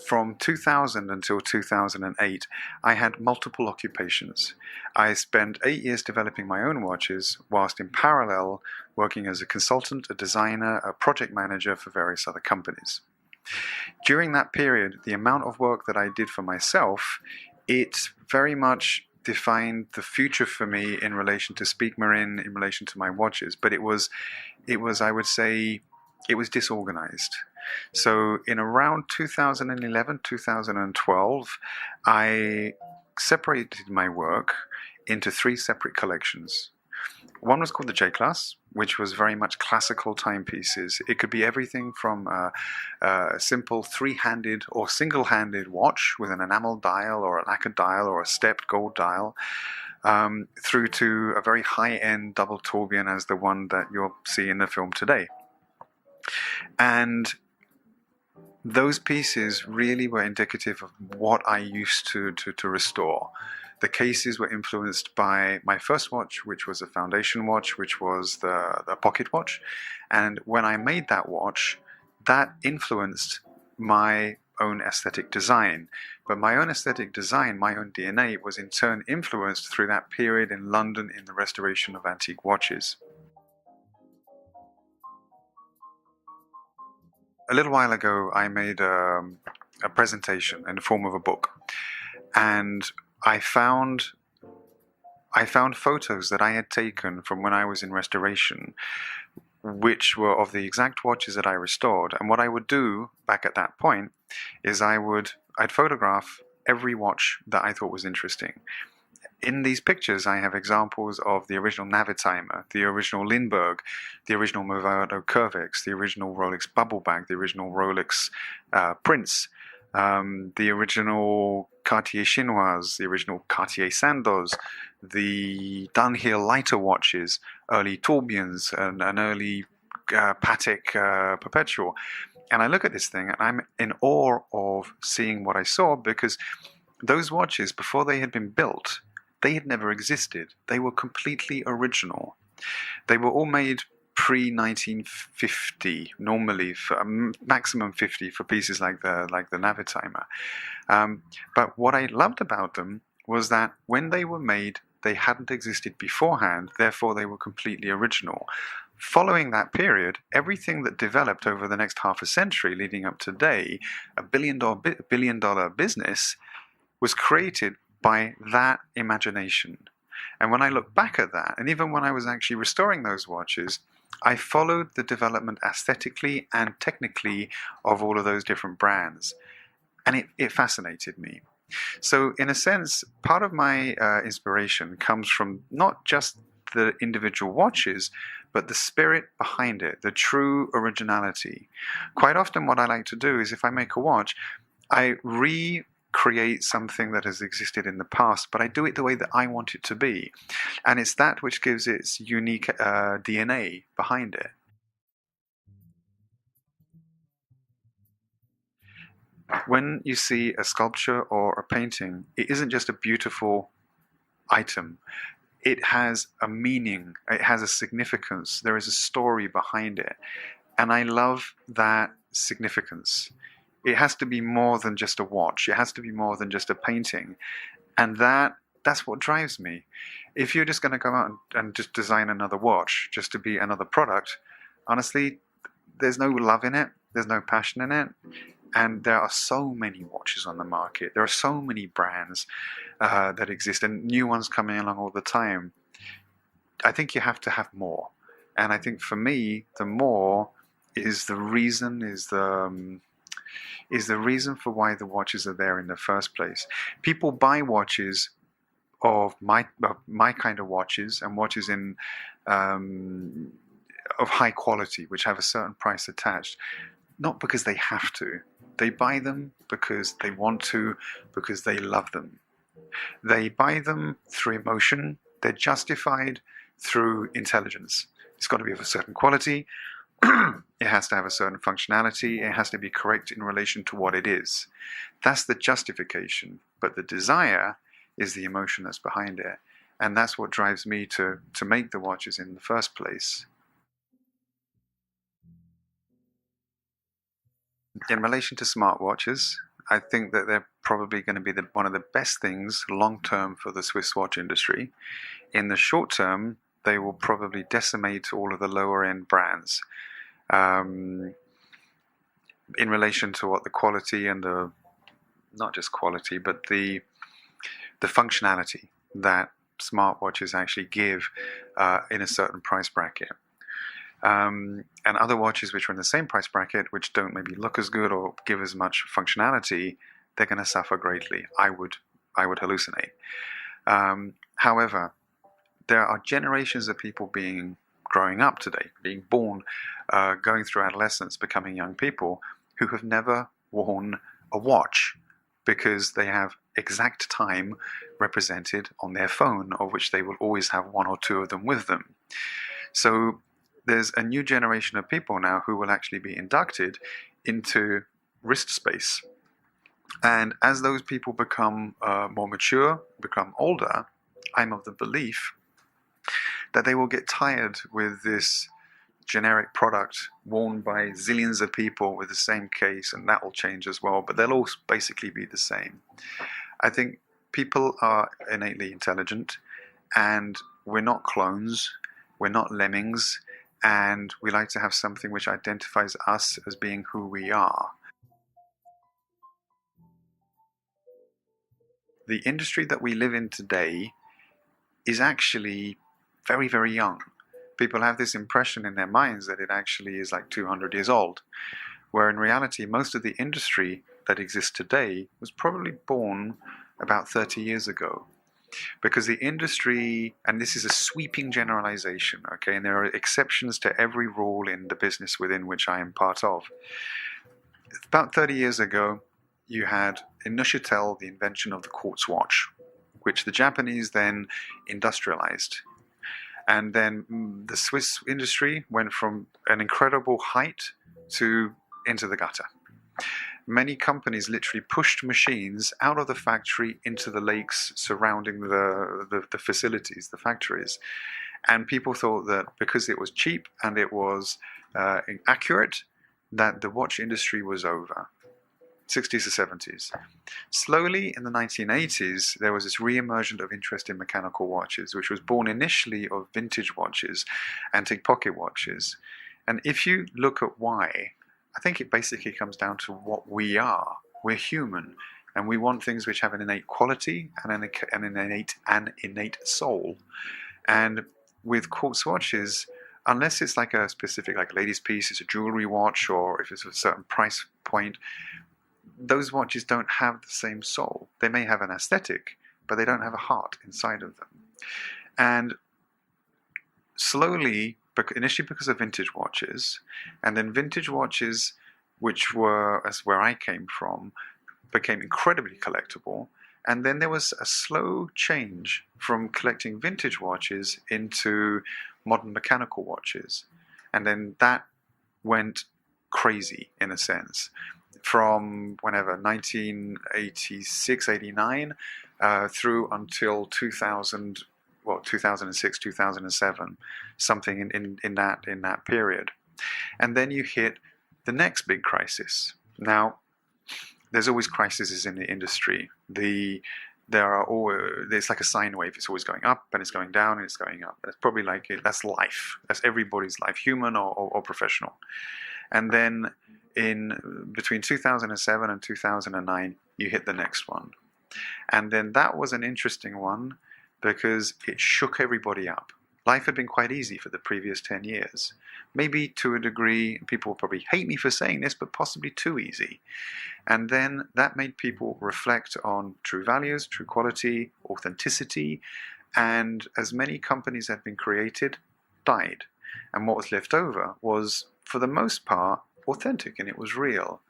From 2000 until 2008, I had multiple occupations. I spent 8 years developing my own watches, whilst in parallel working as a consultant, a designer, a project manager for various other companies. During that period, the amount of work that I did for myself, it very much defined the future for me in relation to Speake-Marin, in relation to my watches. But it was, I would say, it was disorganized. So in around 2011, 2012, I separated my work into 3 separate collections. One was called the J-Class, which was very much classical timepieces. It could be everything from a simple 3-handed or single-handed watch with an enamel dial or a lacquered dial or a stepped gold dial, through to a very high-end double tourbillon as the one that you'll see in the film today. And those pieces really were indicative of what I used to restore. The cases were influenced by my first watch, which was a foundation watch, which was the pocket watch. And when I made that watch, that influenced my own aesthetic design. But my own aesthetic design, my own DNA, was in turn influenced through that period in London in the restoration of antique watches. A little while ago, I made a presentation in the form of a book, and I found photos that I had taken from when I was in restoration, which were of the exact watches that I restored. And what I would do back at that point is I'd photograph every watch that I thought was interesting. In these pictures, I have examples of the original Navitimer, the original Lindbergh, the original Movado Curvex, the original Rolex Bubble Bag, the original Rolex Prince, the original Cartier Chinoise, the original Cartier Sandoz, the Dunhill lighter watches, early tourbillons, and early Patek Perpetual. And I look at this thing and I'm in awe of seeing what I saw, because those watches, before they had been built, they had never existed. They were completely original. They were all made pre-1950, normally for maximum 50 for pieces like the Navitimer. But what I loved about them was that when they were made, they hadn't existed beforehand, therefore they were completely original. Following that period, everything that developed over the next half a century leading up to today, a billion dollar business, was created by that imagination. And when I look back at that, and even when I was actually restoring those watches, I followed the development aesthetically and technically of all of those different brands. And it fascinated me. So in a sense, part of my inspiration comes from not just the individual watches, but the spirit behind it, the true originality. Quite often what I like to do is, if I make a watch, I recreate something that has existed in the past, but I do it the way that I want it to be. And it's that which gives its unique DNA behind it. When you see a sculpture or a painting, it isn't just a beautiful item. It has a meaning, it has a significance, there is a story behind it. And I love that significance. It has to be more than just a watch, it has to be more than just a painting. And that's what drives me. If you're just going to go out and just design another watch just to be another product, honestly, there's no love in it, there's no passion in it. And there are so many watches on the market. There are so many brands that exist, and new ones coming along all the time. I think you have to have more. And I think for me, the more is the reason for why the watches are there in the first place. People buy watches of my kind of watches, and watches in of high quality, which have a certain price attached, not because they have to. They buy them because they want to, because they love them. They buy them through emotion. They're justified through intelligence. It's got to be of a certain quality. It has to have a certain functionality. It has to be correct in relation to what it is. That's the justification. But the desire is the emotion that's behind it. And that's what drives me to make the watches in the first place. In relation to smartwatches, I think that they're probably going to be one of the best things long term for the Swiss watch industry. In the short term, they will probably decimate all of the lower end brands in relation to what the quality and the, not just quality, but the functionality that smartwatches actually give in a certain price bracket. And other watches which are in the same price bracket, which don't maybe look as good or give as much functionality, they're going to suffer greatly. I would hallucinate. However, there are generations of people growing up today, being born, going through adolescence, becoming young people who have never worn a watch because they have exact time represented on their phone, of which they will always have one or two of them with them. So there's a new generation of people now who will actually be inducted into wrist space. And as those people become more mature, become older, I'm of the belief that they will get tired with this generic product worn by zillions of people with the same case, and that will change as well, but they'll all basically be the same. I think people are innately intelligent, and we're not clones, we're not lemmings, and we like to have something which identifies us as being who we are. The industry that we live in today is actually very, very young. People have this impression in their minds that it actually is like 200 years old, where in reality most of the industry that exists today was probably born about 30 years ago. Because the industry, and this is a sweeping generalization, okay, and there are exceptions to every rule in the business within which I am part of. About 30 years ago, you had in Neuchâtel the invention of the quartz watch, which the Japanese then industrialized. And then the Swiss industry went from an incredible height to into the gutter. Many companies literally pushed machines out of the factory into the lakes surrounding the facilities, the factories. And people thought that because it was cheap and it was accurate, that the watch industry was over. 60s to 70s. Slowly in the 1980s, there was this re-emergence of interest in mechanical watches, which was born initially of vintage watches, antique pocket watches. And if you look at why, I think it basically comes down to what we are. We're human, and we want things which have an innate quality and an innate soul. And with quartz watches, unless it's like a specific, like a lady's piece, it's a jewelry watch, or if it's a certain price point, those watches don't have the same soul. They may have an aesthetic, but they don't have a heart inside of them. And slowly, initially because of vintage watches, and then vintage watches, which were, as where I came from, became incredibly collectible. And then there was a slow change from collecting vintage watches into modern mechanical watches. And then that went crazy in a sense. From whenever, 1986, 89, through until 2000, 2006, 2007, something in that period. And then you hit the next big crisis. Now, there's always crises in the industry. There's like a sine wave. It's always going up and it's going down and it's going up. It's probably like that's life. That's everybody's life, human or professional. And then in between 2007 and 2009, you hit the next one. And then that was an interesting one because it shook everybody up. Life had been quite easy for the previous 10 years. Maybe to a degree, people will probably hate me for saying this, but possibly too easy. And then that made people reflect on true values, true quality, authenticity, and as many companies had been created, died. And what was left over was, for the most part, authentic, and it was real.